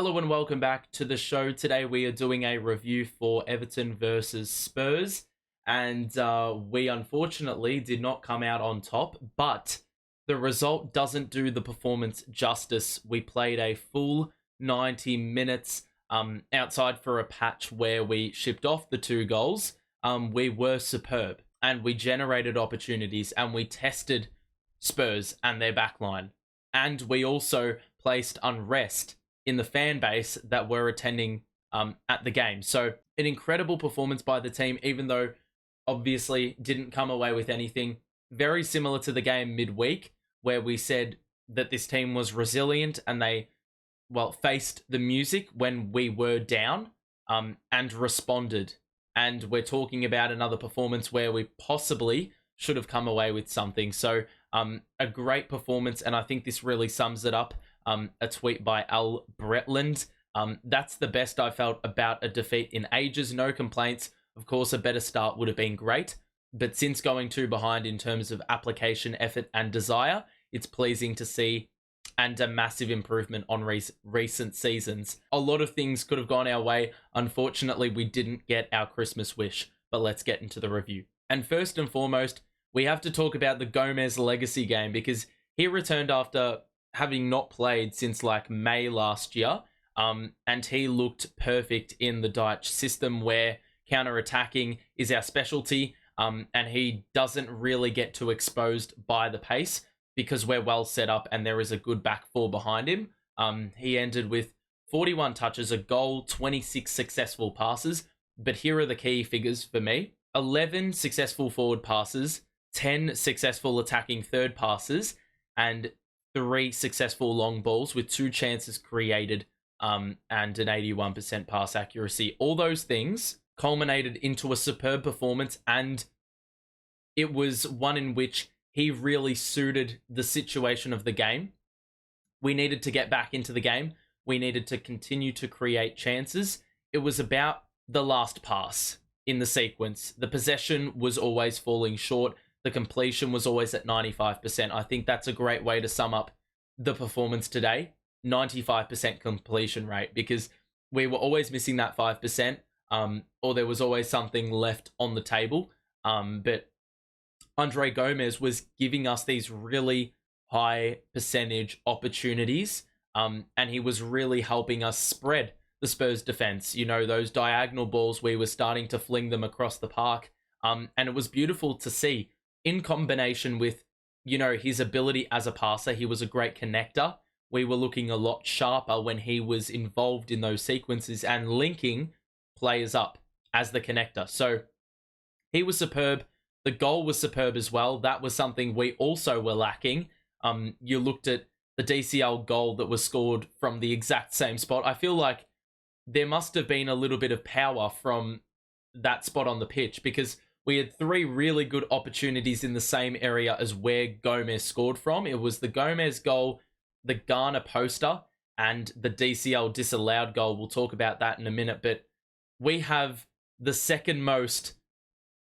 Hello and welcome back to the show. Today we are doing a review for Everton versus Spurs, and we unfortunately did not come out on top, but the result doesn't do the performance justice. We played a full 90 minutes outside for a patch where we shipped off the two goals. We were superb, and we generated opportunities, and we tested Spurs and their backline, and we also placed unrest in the fan base that were attending at the game. So an incredible performance by the team, even though obviously didn't come away with anything. Very similar to the game midweek, where we said that this team was resilient and they, faced the music when we were down and responded. And we're talking about another performance where we possibly should have come away with something. So a great performance, and I think this really sums it up. A tweet by Al Bretland. That's the best I felt about a defeat in ages. No complaints. Of course, a better start would have been great. But since going two behind in terms of application, effort, and desire, it's pleasing to see and a massive improvement on recent seasons. A lot of things could have gone our way. Unfortunately, we didn't get our Christmas wish. But let's get into the review. And first and foremost, we have to talk about the Gomes legacy game because he returned after having not played since like May last year, and he looked perfect in the Dyche system where counter-attacking is our specialty, and he doesn't really get too exposed by the pace because we're well set up and there is a good back four behind him. He ended with 41 touches, a goal, 26 successful passes, but here are the key figures for me. 11 successful forward passes, 10 successful attacking third passes, and 3 successful long balls with 2 chances created and an 81% pass accuracy. All those things culminated into a superb performance, and it was one in which he really suited the situation of the game. We needed to get back into the game. We needed to continue to create chances. It was about the last pass in the sequence. The possession was always falling short. The completion was always at 95%. I think that's a great way to sum up the performance today. 95% completion rate, because we were always missing that 5%, or there was always something left on the table. But Andre Gomes was giving us these really high percentage opportunities, and he was really helping us spread the Spurs defense. You know, those diagonal balls, we were starting to fling them across the park, and it was beautiful to see in combination with, you know, his ability as a passer. He was a great connector. We were looking a lot sharper when he was involved in those sequences and linking players up as the connector. So he was superb. The goal was superb as well. That was something we also were lacking. You looked at the DCL goal that was scored from the exact same spot. I feel like there must have been a little bit of power from that spot on the pitch, because we had 3 really good opportunities in the same area as where Gomes scored from. It was the Gomes goal, the Garner poster, and the DCL disallowed goal. We'll talk about that in a minute, but we have the second most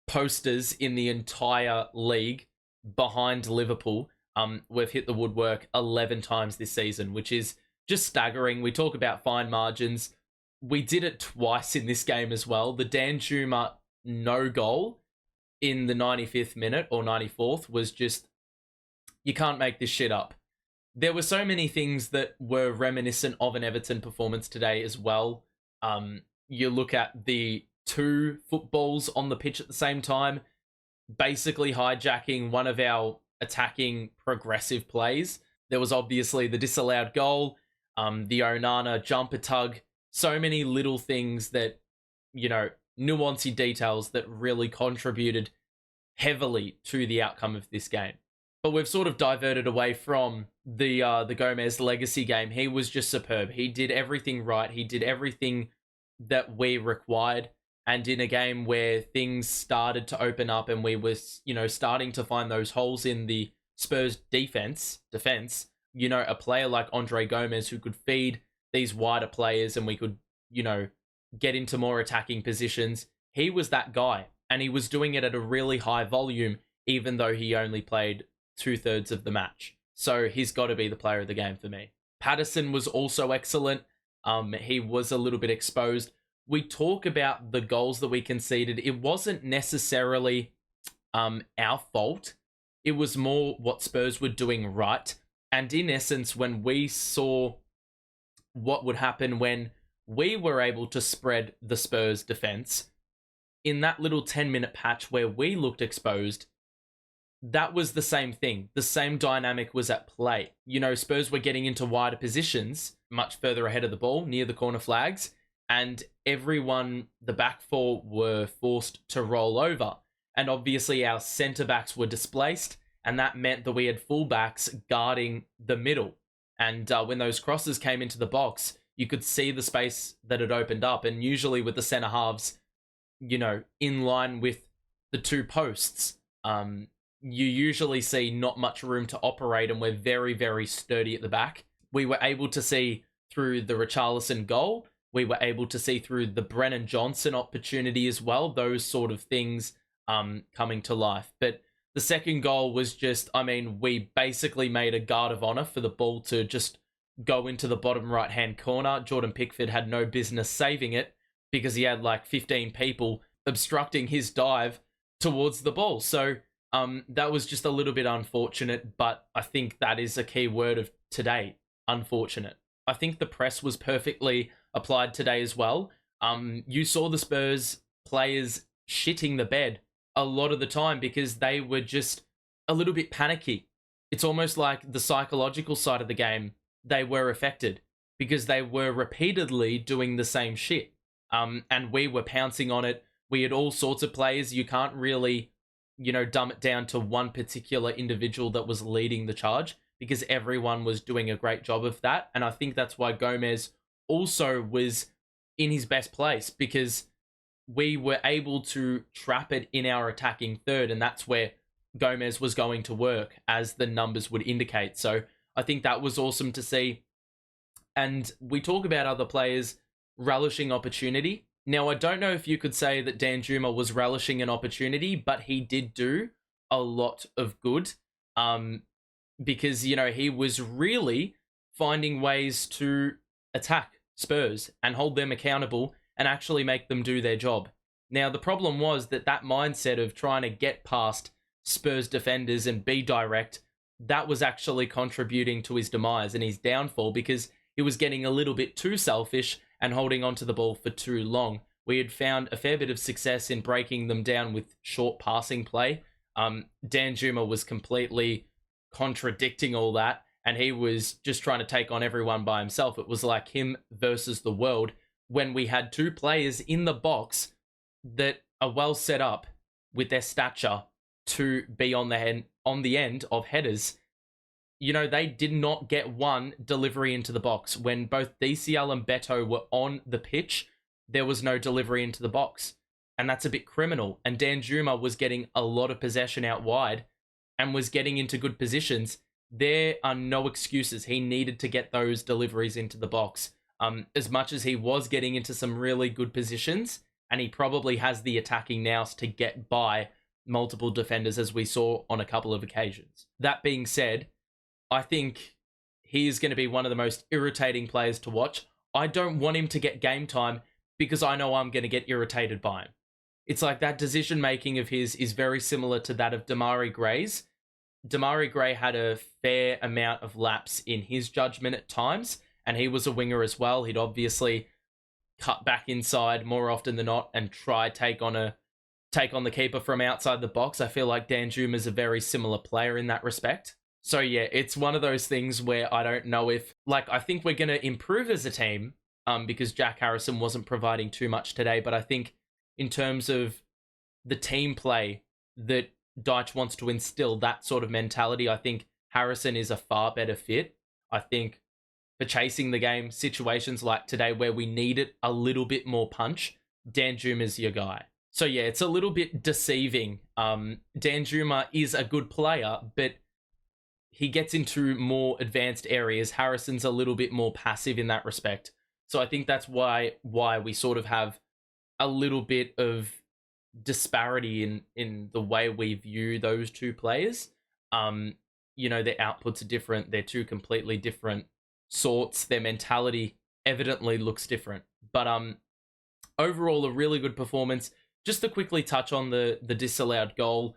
posters in the entire league behind Liverpool. We've hit the woodwork 11 times this season, which is just staggering. We talk about fine margins. We did it twice in this game as well. The Dan Juma no goal in the 95th minute or 94th was just, you can't make this shit up. There were so many things that were reminiscent of an Everton performance today as well. You look at the 2 footballs on the pitch at the same time, basically hijacking one of our attacking progressive plays. There was obviously the disallowed goal, the Onana jumper tug, so many little things that, you know, nuancey details that really contributed heavily to the outcome of this game. But we've sort of diverted away from the Gomes legacy game. He was just superb. He did everything right. He did everything that we required. And in a game where things started to open up and we were, you know, starting to find those holes in the Spurs defense, you know, a player like Andre Gomes who could feed these wider players and we could, you know, get into more attacking positions. He was that guy, and he was doing it at a really high volume, even though he only played 2/3 of the match. So he's got to be the player of the game for me. Patterson was also excellent. He was a little bit exposed. We talk about the goals that we conceded. It wasn't necessarily our fault. It was more what Spurs were doing right. And in essence, when we saw what would happen when we were able to spread the Spurs defense in that little 10-minute patch where we looked exposed, that was the same thing. The same dynamic was at play. Spurs were getting into wider positions, much further ahead of the ball, near the corner flags, and everyone, the back four, were forced to roll over. And obviously our centre-backs were displaced, and that meant that we had full-backs guarding the middle. And when those crosses came into the box, you could see the space that had opened up. And usually with the centre-halves, in line with the two posts, you usually see not much room to operate, and we're very, very sturdy at the back. We were able to see through the Richarlison goal. We were able to see through the Brennan Johnson opportunity as well, those sort of things coming to life. But the second goal was just, we basically made a guard of honor for the ball to just go into the bottom right-hand corner. Jordan Pickford had no business saving it because he had like 15 people obstructing his dive towards the ball. So that was just a little bit unfortunate, but I think that is a key word of today, unfortunate. I think the press was perfectly applied today as well. You saw the Spurs players shitting the bed a lot of the time because they were just a little bit panicky. It's almost like the psychological side of the game, they were affected because they were repeatedly doing the same shit. And we were pouncing on it. We had all sorts of players. You can't really dumb it down to one particular individual that was leading the charge because everyone was doing a great job of that. And I think that's why Gomes also was in his best place because we were able to trap it in our attacking third, and that's where Gomes was going to work, as the numbers would indicate. So I think that was awesome to see. And we talk about other players relishing opportunity. Now, I don't know if you could say that Danjuma was relishing an opportunity, but he did do a lot of good because, he was really finding ways to attack Spurs and hold them accountable and actually make them do their job. Now, the problem was that mindset of trying to get past Spurs defenders and be direct, that was actually contributing to his demise and his downfall because he was getting a little bit too selfish and holding onto the ball for too long. We had found a fair bit of success in breaking them down with short passing play. Danjuma was completely contradicting all that, and he was just trying to take on everyone by himself. It was like him versus the world when we had two players in the box that are well set up with their stature to be on the end of headers. They did not get one delivery into the box. When both DCL and Beto were on the pitch, there was no delivery into the box. And that's a bit criminal. And Danjuma was getting a lot of possession out wide and was getting into good positions. There are no excuses. He needed to get those deliveries into the box. As much as he was getting into some really good positions, and he probably has the attacking nous to get by multiple defenders, as we saw on a couple of occasions. That being said, I think he is going to be one of the most irritating players to watch. I don't want him to get game time because I know I'm going to get irritated by him. It's like that decision-making of his is very similar to that of Demarai Gray's. Demarai Gray had a fair amount of lapse in his judgment at times, and he was a winger as well. He'd obviously cut back inside more often than not and try take on the keeper from outside the box. I feel like Danjuma is a very similar player in that respect. So yeah, it's one of those things where I don't know if, I think we're going to improve as a team because Jack Harrison wasn't providing too much today, but I think in terms of the team play that Dyche wants to instill, that sort of mentality, I think Harrison is a far better fit. I think for chasing the game, situations like today where we needed a little bit more punch, Danjuma is your guy. So yeah, it's a little bit deceiving. Danjuma is a good player, but he gets into more advanced areas. Harrison's a little bit more passive in that respect. So I think that's why we sort of have a little bit of disparity in the way we view those two players. Their outputs are different. They're two completely different sorts. Their mentality evidently looks different. But overall, a really good performance. Just to quickly touch on the disallowed goal,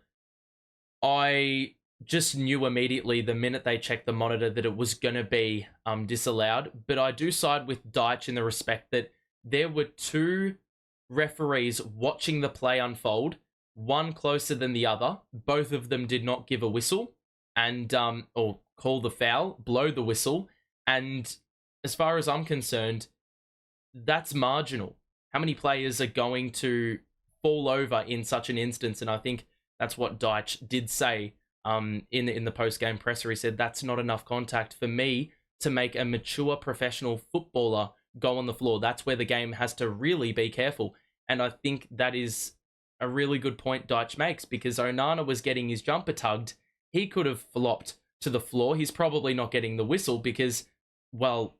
I just knew immediately the minute they checked the monitor that it was going to be disallowed. But I do side with Deitch in the respect that there were two referees watching the play unfold, one closer than the other. Both of them did not give a whistle and or call the foul, blow the whistle. And as far as I'm concerned, that's marginal. How many players are going to fall over in such an instance? And I think that's what Deitch did say in the post-game presser. He said, that's not enough contact for me to make a mature professional footballer go on the floor. That's where the game has to really be careful. And I think that is a really good point Deitch makes, because Onana was getting his jumper tugged. He could have flopped to the floor. He's probably not getting the whistle because, well,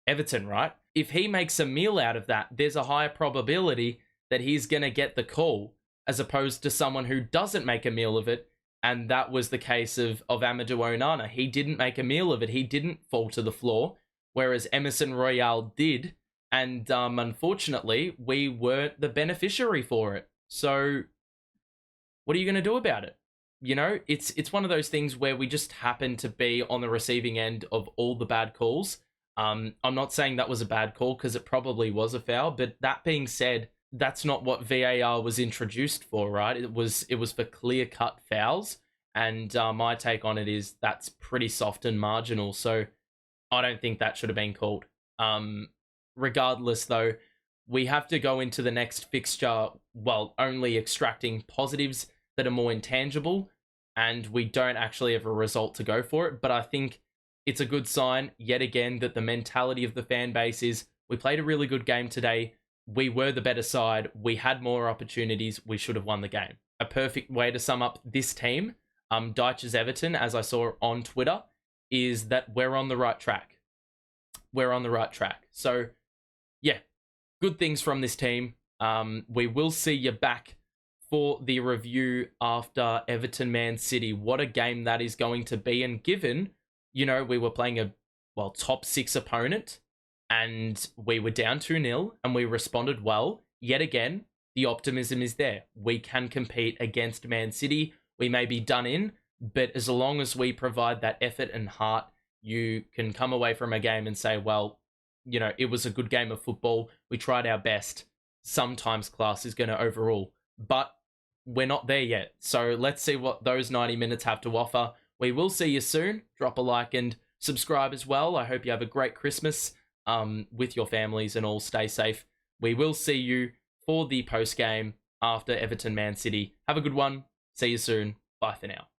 Everton, right? If he makes a meal out of that, there's a higher probability that he's going to get the call, as opposed to someone who doesn't make a meal of it. And that was the case of Amadou Onana. He didn't make a meal of it. He didn't fall to the floor, whereas Emerson Royale did. And unfortunately, we weren't the beneficiary for it. So what are you going to do about it? You know, it's one of those things where we just happen to be on the receiving end of all the bad calls. I'm not saying that was a bad call, because it probably was a foul. But that being said, that's not what VAR was introduced for, right? It was for clear-cut fouls. And my take on it is that's pretty soft and marginal. So I don't think that should have been called. Regardless, though, we have to go into the next fixture, well, only extracting positives that are more intangible, and we don't actually have a result to go for it. But I think it's a good sign, yet again, that the mentality of the fan base is, we played a really good game today, we were the better side, we had more opportunities, we should have won the game. A perfect way to sum up this team, Deitch's Everton, as I saw on Twitter, is that we're on the right track. We're on the right track. So, yeah, good things from this team. We will see you back for the review after Everton Man City. What a game that is going to be. And given, you know, we were playing a, well, top 6 opponent and we were down 2-0 and we responded well, yet again, the optimism is there. We can compete against Man City. We may be done in, but as long as we provide that effort and heart, you can come away from a game and say, well, you know, it was a good game of football. We tried our best. Sometimes class is going to overrule, but we're not there yet. So let's see what those 90 minutes have to offer. We will see you soon. Drop a like and subscribe as well. I hope you have a great Christmas with your families and all. Stay safe. We will see you for the post game after Everton Man City. Have a good one. See you soon. Bye for now.